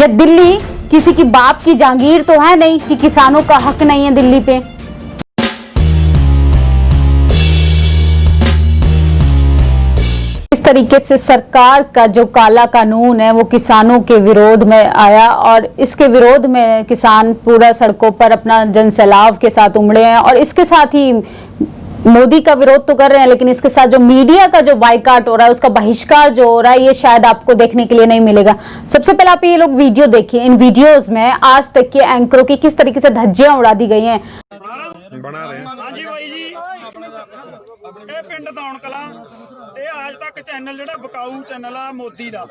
या दिल्ली किसी की बाप की जागीर तो है नहीं कि किसानों का हक नहीं है दिल्ली पे। इस तरीके से सरकार का जो काला कानून है वो किसानों के विरोध में आया और इसके विरोध में किसान पूरा सड़कों पर अपना जनसैलाब के साथ उमड़े हैं और इसके साथ ही मोदी का विरोध तो कर रहे हैं, लेकिन इसके साथ जो मीडिया का जो बाइकाट हो रहा है, उसका बहिष्कार जो हो रहा है, ये शायद आपको देखने के लिए नहीं मिलेगा। सबसे पहले आप ये लोग वीडियो देखिए। इन वीडियोस में आज तक के एंकरों की किस तरीके से धज्जियां उड़ा दी गई हैं। बना रहे हाँ जी भाई जी, ਇਹ ਪਿੰਡ ਦੌਣ ਕਲਾਂ ਇਹ ਅੱਜ ਤੱਕ ਚੈਨਲ ਜਿਹੜਾ ਬਕਾਊ ਚੈਨਲ ਆ ਮੋਦੀ ਦਾ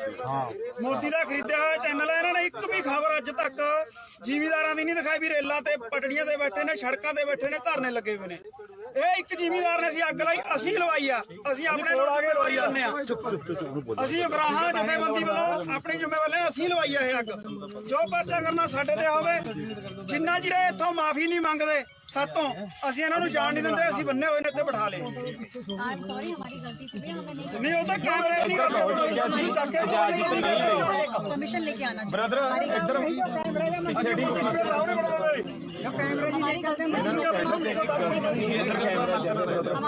ਖਰੀਦਿਆ ਹੋਇਆ ਚੈਨਲ ਹੈ। ਇਹਨਾਂ ਨੇ ਇੱਕ ਵੀ ਖਬਰ ਅੱਜ ਤੱਕ ਜ਼ਿਮੀਂਦਾਰਾਂ ਦੀ ਨਹੀਂ ਦਿਖਾਈ ਵੀ ਰੇਲਾਂ ਤੇ ਪਟੜੀਆਂ ਤੇ ਬੈਠੇ ਨੇ, ਸੜਕਾਂ ਤੇ ਬੈਠੇ ਨੇ, ਧਰਨੇ ਲੱਗੇ ਹੋਏ ਨੇ। ਇਹ ਇੱਕ ਜ਼ਿਮੀਂਦਾਰ ਨੇ ਅਸੀਂ ਅੱਗ ਲਾਈ, ਅਸੀਂ ਲਵਾਈ ਆ, ਅਸੀਂ ਆਪਣੇ ਲੋਕ ਲਵਾਈ ਜਾਂਦੇ ਆ, ਅਸੀਂ ਉਗਰਾਹਾਂ ਜਥੇਬੰਦੀ ਵੱਲੋਂ ਆਪਣੀ ਜ਼ਿੰਮੇਵਾਰੀ ਅਸੀਂ ਲਵਾਈ ਆ ਇਹ ਅੱਗ। ਜੋ ਪਰਚਾ ਕਰਨਾ ਸਾਡੇ ਤੇ ਹੋਵੇ, ਜਿੰਨਾ ਚਿਰ ਇੱਥੋਂ ਮਾਫੀ ਨਹੀਂ ਮੰਗਦੇ सातों ਅਸੀਂ ਇਹਨਾਂ ਨੂੰ ਜਾਣ ਨਹੀਂ ਦਿੰਦੇ, ਅਸੀਂ ਬੰਨੇ ਹੋਏ ਨੇ ਇੱਥੇ ਬਿਠਾ ਲਏ। नहीं उधर कैमरे नहीं परमिशन लेके आना ब्रदर इधर पीछे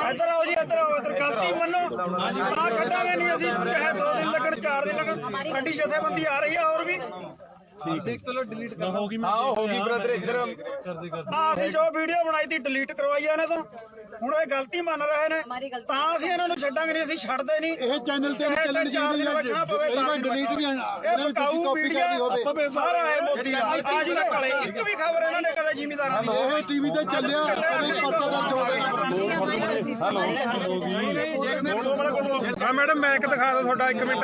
इधर आओ जी, इधर आओ, इधर गलती मनो ना छड़ांगे नहीं ਅਸੀਂ, चाहे 2 दिन लगन 4 दिन लगन, साडी जथेबंदी आ रही है और भी ठीक चलो डिलीट कर होगी। हाँ होगी ब्रदर, इधर ਅਸੀਂ ਜੋ ਵੀਡੀਓ ਬਣਾਈ ਤੀ ਡਿਲੀਟ ਕਰਵਾਈ ਇਹਨਾਂ ਤੋਂ। ਹੁਣ ਇਹ ਗਲਤੀ ਮੰਨ ਰਹੇ ਨੇ ਤਾਂ ਅਸੀਂ ਇਹਨਾਂ ਨੂੰ ਛੱਡਾਂਗੇ ਨਹੀਂ, ਅਸੀਂ ਛੱਡਦੇ ਨਹੀਂ। ਇਹ ਚੈਨਲ ਤੇ ਚੱਲਣ ਚਾਹੀਦੀ ਹੈ, ਡਿਲੀਟ ਵੀ ਇਹ ਬਕਾਊ ਵੀਡੀਓ ਸਾਰਾ ਹੈ ਮੋਦੀ ਦਾ। ਅੱਜ ਤੱਕ ਵਾਲੇ ਇੱਕ ਵੀ ਖਬਰ ਇਹਨਾਂ ਨੇ ਕਦੇ ਜ਼ਿਮੀਂਦਾਰਾਂ ਦੀ ਇਹ ਟੀਵੀ ਤੇ ਚੱਲਿਆ ਕਦੇ ਪਰਚਾ ਦਰਜ ਹੋਵੇਗਾ। ਹਾਂ ਮੈਡਮ ਮੈਕ ਦਿਖਾ ਦਿਓ ਤੁਹਾਡਾ 1 ਮਿੰਟ।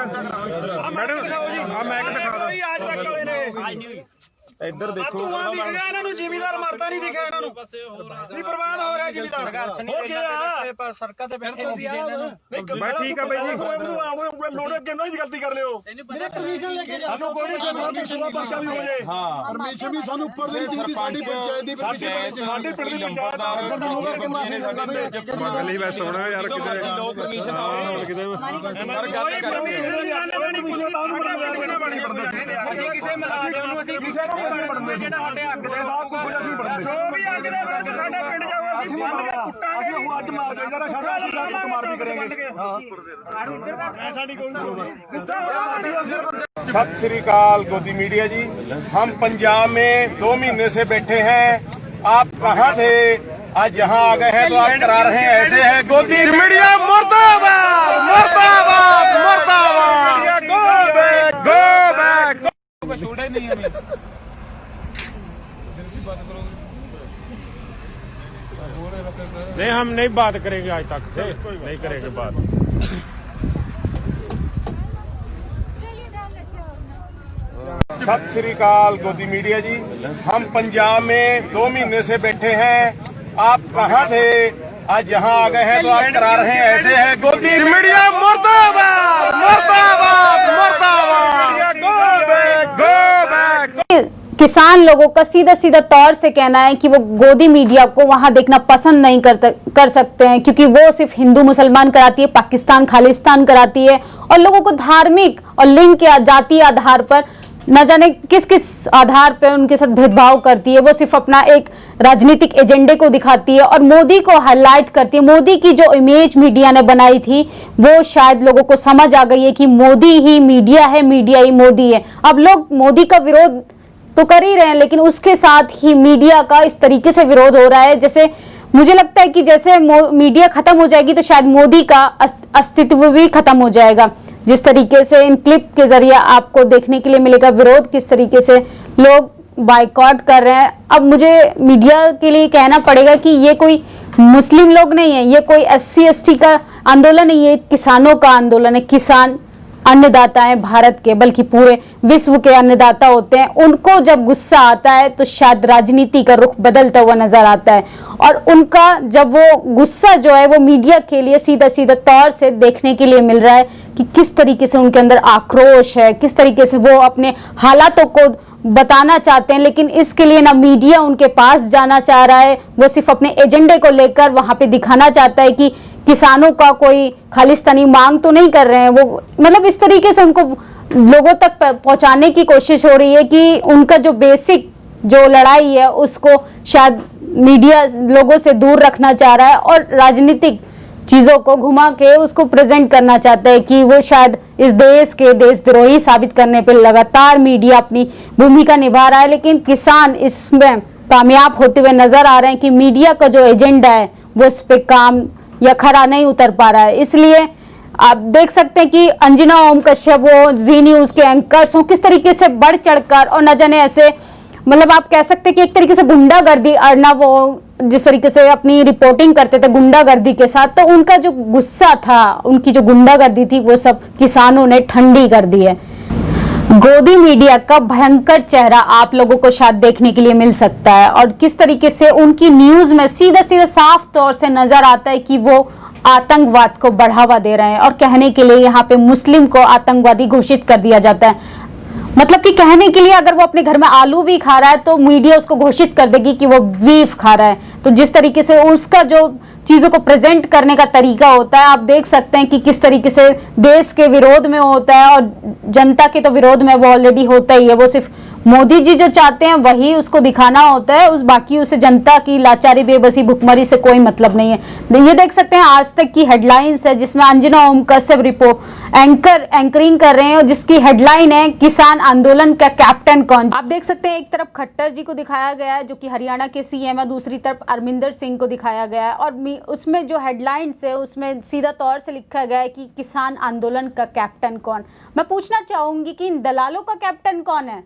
ਮੈਡਮ ਦਿਖਾਓ ਜੀ, ਆ ਮੈਕ ਦਿਖਾ ਦਿਓ। ਅੱਜ ਤੱਕ ਵਾਲੇ ਨੇ ਇੱਧਰ ਦੇਖੋ, ਇਹਨਾਂ ਨੂੰ ਜ਼ਿਮੀਂਦਾਰ ਮਰਦਾ ਨਹੀਂ ਦਿਖਿਆ, ਇਹਨਾਂ ਨੂੰ ਨਹੀਂ ਬਰਬਾਦ ਹੋ ਰਿਹਾ ਜ਼ਿਮੀਂਦਾਰ। ਹੋ ਗਿਆ ਪਰ ਸੜਕਾਂ ਤੇ ਬੈਠੇ ਹੋ ਗਿਆ ਇਹਨਾਂ ਨੂੰ। ਬਸ ਠੀਕ ਆ ਬਾਈ ਜੀ, ਲੋੜ ਅੱਗੇ ਨਾ ਗਲਤੀ ਕਰ ਲਿਓ। ਮੇਰੇ ਪਰਮਿਸ਼ਨ ਲੈ ਕੇ ਸਾਨੂੰ ਕੋਈ ਨਹੀਂ, ਸਾਡੀ ਸੇਵਾ ਪਰਚਾ ਵੀ ਹੋ ਜਾਏ। ਹਾਂ ਪਰਮਿਸ਼ਨ ਵੀ ਸਾਨੂੰ ਉੱਪਰ ਦੇ ਦਿੱਤੀ, ਸਾਡੀ ਪੰਚਾਇਤ ਦੀ ਪਰਮਿਸ਼ਨ, ਸਾਡੇ ਪਿੰਡ ਦੀ ਪੰਚਾਇਤ ਆ ਮੰਗ ਲਈ। ਬਸ ਸੋਣਾ ਯਾਰ ਕਿਤੇ ਲੋਕ ਪਰਮਿਸ਼ਨ ਆਉਣ ਕਿਤੇ ਗੱਲ ਕਰਨੀ ਕਿਸੇ ਮਲਾਜ਼ਮ ਨੂੰ ਅਸੀਂ ਕਿਸੇ ਨੂੰ ਜਿਹੜਾ ਸਾਡੇ ਅੱਗ ਦੇ ਜੋ ਵੀ ਅੱਗ ਦੇ ਵਿੱਚ ਸਾਡੇ ਪਿੰਡ ਜਾਓ ਅਸੀਂ ਬੰਦ ਕੇ ਕੁੱਟਾਂਗੇ। ਅਸੀਂ ਅੱਜ ਮਾਰ ਦੇ ਜਰਾ ਸਾਡਾ ਮਾਰ ਵੀ ਕਰਾਂਗੇ। ਹਾਂ ਸਾਡੀ ਕੋਈ सत श्री अकाल गोदी मीडिया जी, हम पंजाब में 2 महीने से बैठे हैं। आप कहाँ थे? आज यहाँ आ गए हैं तो आप करा रहे हैं ऐसे है। गोदी मीडिया मुर्दाबाद मुर्दाबाद मुर्दाबाद, गो बैक गो बैक। छोड़ा ही नहीं हमें। नहीं हम नहीं बात करेंगे, आज तक से नहीं करेंगे बात। सत श्री अकाल गोदी मीडिया जी, हम पंजाब में 2 महीने से बैठे हैं। आप कहाँ थे? आज यहाँ आ गए हैं तो आप करा रहे हैं ऐसे है। गोदी मीडिया मुर्दाबाद मुर्दाबाद मुर्दाबाद, गो बैक गो बैक। किसान लोगों का सीधा सीधा तौर से कहना है कि वो गोदी मीडिया को वहां देखना पसंद नहीं कर सकते हैं, क्योंकि वो सिर्फ हिंदू मुसलमान कराती है, पाकिस्तान खालिस्तान कराती है और लोगों को धार्मिक और लिंग के जातीय आधार पर न जाने किस किस आधार पर उनके साथ भेदभाव करती है। वो सिर्फ अपना एक राजनीतिक एजेंडे को दिखाती है और मोदी को हाईलाइट करती है। मोदी की जो इमेज मीडिया ने बनाई थी वो शायद लोगों को समझ आ गई है कि मोदी ही मीडिया है, मीडिया ही मोदी है। अब लोग मोदी का विरोध तो कर ही रहे हैं, लेकिन उसके साथ ही मीडिया का इस तरीके से विरोध हो रहा है, जैसे मुझे लगता है कि जैसे मीडिया खत्म हो जाएगी तो शायद मोदी का अस्तित्व भी खत्म हो जाएगा। जिस तरीके से इन क्लिप के जरिए आपको देखने के लिए मिलेगा विरोध किस तरीके से लोग बाइकॉट कर रहे हैं। अब मुझे मीडिया के लिए कहना पड़ेगा कि ये कोई मुस्लिम लोग नहीं है, ये कोई SC ST का आंदोलन नहीं है, किसानों का आंदोलन है। किसान अन्नदाता हैं भारत के, बल्कि पूरे विश्व के अन्नदाता होते हैं। उनको जब गुस्सा आता है तो शायद राजनीति का रुख बदलता हुआ नजर आता है और उनका जब वो गुस्सा जो है वो मीडिया के लिए सीधा सीधा तौर से देखने के लिए मिल रहा है कि किस तरीके से उनके अंदर आक्रोश है, किस तरीके से वो अपने हालातों को बताना चाहते हैं, लेकिन इसके लिए ना मीडिया उनके पास जाना चाह रहा है। वो सिर्फ अपने एजेंडे को लेकर वहां पे दिखाना चाहता है कि किसानों का कोई खालिस्तानी मांग तो नहीं कर रहे हैं। वो मतलब इस तरीके से उनको लोगों तक पहुंचाने की कोशिश हो रही है कि उनका जो बेसिक जो लड़ाई है उसको शायद मीडिया लोगों से दूर रखना चाह रहा है और राजनीतिक चीजों को घुमा के उसको प्रेजेंट करना चाहता है कि वो शायद इस देश के देशद्रोही साबित करने पे लगातार मीडिया अपनी भूमिका निभा रहा है। लेकिन किसान इसमें कामयाब होते हुए नजर आ रहे हैं कि मीडिया का जो एजेंडा है वो इस पे काम या खरा नहीं उतर पा रहा है। इसलिए आप देख सकते हैं कि अंजना ओम कश्यप वो जी न्यूज के एंकर्स हों, किस तरीके से बढ़ चढ़कर और न जाने ऐसे मतलब आप कह सकते हैं कि एक तरीके से गुंडागर्दी अर्नब वो जिस तरीके से अपनी रिपोर्टिंग करते थे गुंडागर्दी के साथ, तो उनका जो गुस्सा था, उनकी जो गुंडागर्दी थी वो सब किसानों ने ठंडी कर दी है। गोदी मीडिया का भयंकर चेहरा आप लोगों को शायद देखने के लिए मिल सकता है और किस तरीके से उनकी न्यूज में सीधा सीधा साफ तौर से नजर आता है कि वो आतंकवाद को बढ़ावा दे रहे हैं और कहने के लिए यहाँ पे मुस्लिम को आतंकवादी घोषित कर दिया जाता है। मतलब कि कहने के लिए अगर वो अपने घर में आलू भी खा रहा है तो मीडिया उसको घोषित कर देगी कि वो बीफ खा रहा है। तो जिस तरीके से उसका जो चीजों को प्रेजेंट करने का तरीका होता है, आप देख सकते हैं कि किस तरीके से देश के विरोध में होता है और जनता के तो विरोध में वो ऑलरेडी होता ही है। वो सिर्फ मोदी जी जो चाहते हैं वही उसको दिखाना होता है, उस बाकी उसे जनता की लाचारी बेबसी भुखमरी से कोई मतलब नहीं है। ये देख सकते हैं आज तक की हेडलाइंस है जिसमें अंजना ओम कश्यप एंकरिंग कर रहे हैं, जिसकी हेडलाइन है किसान आंदोलन का कैप्टन कौन। आप देख सकते हैं एक तरफ खट्टर जी को दिखाया गया है जो कि हरियाणा के सीएम है, दूसरी तरफ अरविंदर सिंह को दिखाया गया है और उसमें जो हेडलाइंस है उसमें सीधा तौर से लिखा गया है कि किसान आंदोलन का कैप्टन कौन। मैं पूछना चाहूंगी कि इन दलालों का कैप्टन कौन है?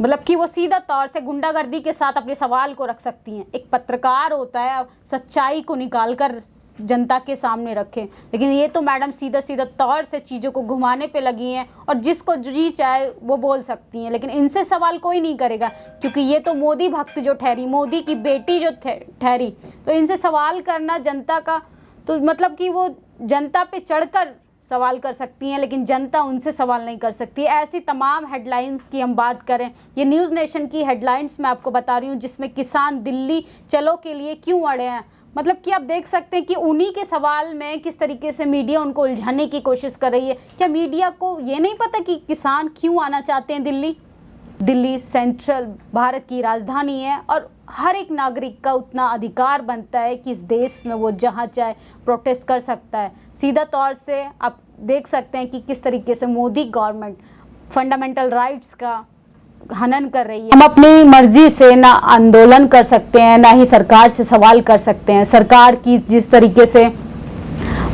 मतलब कि वो सीधा तौर से गुंडागर्दी के साथ अपने सवाल को रख सकती हैं। एक पत्रकार होता है सच्चाई को निकालकर जनता के सामने रखे, लेकिन ये तो मैडम सीधा सीधा तौर से चीज़ों को घुमाने पे लगी हैं और जिसको जी चाहे वो बोल सकती हैं, लेकिन इनसे सवाल कोई नहीं करेगा क्योंकि ये तो मोदी भक्त जो ठहरी, मोदी की बेटी जो ठहरी, तो इनसे सवाल करना जनता का तो मतलब कि वो जनता पे चढ़कर सवाल कर सकती हैं लेकिन जनता उनसे सवाल नहीं कर सकती। ऐसी तमाम हेडलाइंस की हम बात करें, ये न्यूज़ नेशन की हेडलाइंस मैं आपको बता रही हूँ जिसमें किसान दिल्ली चलो के लिए क्यों अड़े हैं। मतलब कि आप देख सकते हैं कि उन्हीं के सवाल में किस तरीके से मीडिया उनको उलझाने की कोशिश कर रही है। क्या मीडिया को ये नहीं पता कि किसान क्यों आना चाहते हैं दिल्ली? दिल्ली सेंट्रल भारत की राजधानी है और हर एक नागरिक का उतना अधिकार बनता है कि इस देश में वो जहाँ चाहे प्रोटेस्ट कर सकता है। सीधा तौर से आप देख सकते हैं कि किस तरीके से मोदी गवर्नमेंट फंडामेंटल राइट्स का हनन कर रही है। हम अपनी मर्जी से ना आंदोलन कर सकते हैं ना ही सरकार से सवाल कर सकते हैं। सरकार की जिस तरीके से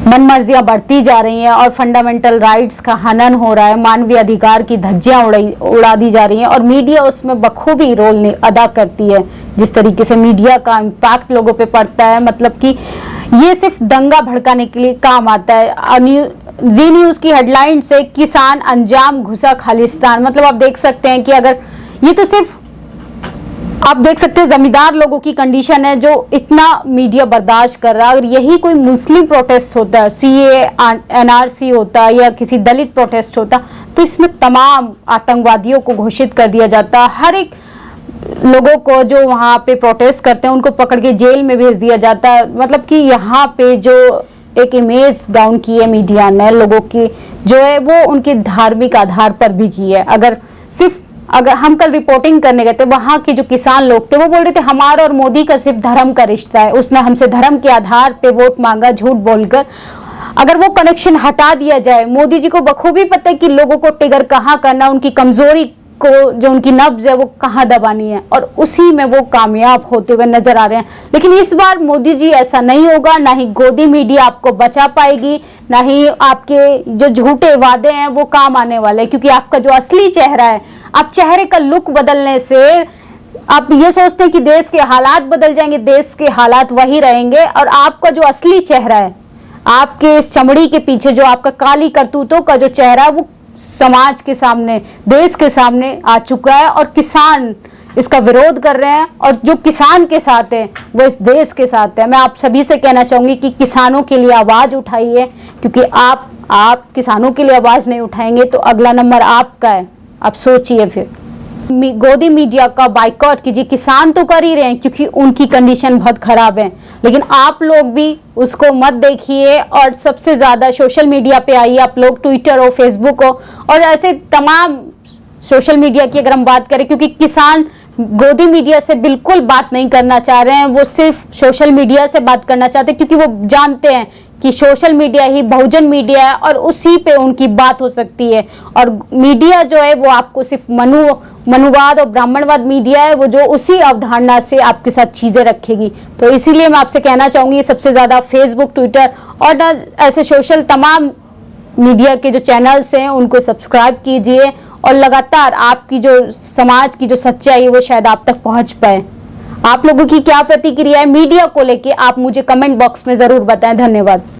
मन मर्जियां बढ़ती जा रही हैं और फंडामेंटल राइट्स का हनन हो रहा है, मानवीय अधिकार की धज्जियां उड़ा दी जा रही हैं और मीडिया उसमें बखूबी रोल अदा करती है। जिस तरीके से मीडिया का इम्पैक्ट लोगों पे पड़ता है, मतलब कि ये सिर्फ दंगा भड़काने के लिए काम आता है। जी न्यूज़ की हेडलाइन से किसान अंजाम घुसा खालिस्तान, मतलब आप देख सकते हैं कि अगर ये तो सिर्फ आप देख सकते हैं जमींदार लोगों की कंडीशन है जो इतना मीडिया बर्दाश्त कर रहा है। अगर यही कोई मुस्लिम प्रोटेस्ट होता है, सीए एनआरसी होता या किसी दलित प्रोटेस्ट होता तो इसमें तमाम आतंकवादियों को घोषित कर दिया जाता। हर एक लोगों को जो वहाँ पे प्रोटेस्ट करते हैं उनको पकड़ के जेल में भेज दिया जाता है। मतलब कि यहाँ पे जो एक इमेज डाउन की है मीडिया ने लोगों की जो है वो उनके धार्मिक आधार पर भी की है। अगर हम कल रिपोर्टिंग करने गए थे, वहाँ के जो किसान लोग थे वो बोल रहे थे हमारा और मोदी का सिर्फ धर्म का रिश्ता है, उसने हमसे धर्म के आधार पे वोट मांगा झूठ बोलकर। अगर वो कनेक्शन हटा दिया जाए, मोदी जी को बखूबी पता है कि लोगों को ट्रिगर कहाँ करना, उनकी कमजोरी को जो उनकी नब्ज है वो कहाँ दबानी है और उसी में वो कामयाब होते हुए नजर आ रहे हैं। लेकिन इस बार मोदी जी ऐसा नहीं होगा, ना ही गोदी मीडिया आपको बचा पाएगी, ना ही आपके जो झूठे वादे हैं वो काम आने वाले हैं, क्योंकि आपका जो असली चेहरा है, आप चेहरे का लुक बदलने से आप ये सोचते हैं कि देश के हालात बदल जाएंगे, देश के हालात वही रहेंगे और आपका जो असली चेहरा है, आपके इस चमड़ी के पीछे जो आपका काली करतूतों का जो चेहरा है वो समाज के सामने, देश के सामने आ चुका है और किसान इसका विरोध कर रहे हैं और जो किसान के साथ है वो इस देश के साथ है। मैं आप सभी से कहना चाहूंगी कि किसानों के लिए आवाज उठाइए, क्योंकि आप किसानों के लिए आवाज नहीं उठाएंगे तो अगला नंबर आपका है। आप सोचिए फिर। गोदी मीडिया का बाइकआउट कीजिए। किसान तो कर ही रहे हैं क्योंकि उनकी कंडीशन बहुत खराब है, लेकिन आप लोग भी उसको मत देखिए और सबसे ज्यादा सोशल मीडिया पे आइए आप लोग, ट्विटर हो, फेसबुक हो और ऐसे तमाम सोशल मीडिया की अगर हम बात करें, क्योंकि किसान गोदी मीडिया से बिल्कुल बात नहीं करना चाह रहे हैं, वो सिर्फ सोशल मीडिया से बात करना चाहते हैं क्योंकि वो जानते हैं कि सोशल मीडिया ही बहुजन मीडिया है और उसी पे उनकी बात हो सकती है। और मीडिया जो है वो आपको सिर्फ मनुवाद और ब्राह्मणवाद मीडिया है, वो जो उसी अवधारणा से आपके साथ चीजें रखेगी। तो इसीलिए मैं आपसे कहना चाहूंगी सबसे ज्यादा फेसबुक, ट्विटर और ऐसे सोशल तमाम मीडिया के जो चैनल्स हैं उनको सब्सक्राइब कीजिए और लगातार आपकी जो समाज की जो सच्चाई है वो शायद आप तक पहुंच पाए। आप लोगों की क्या प्रतिक्रिया है मीडिया को लेके, आप मुझे कमेंट बॉक्स में जरूर बताएं। धन्यवाद।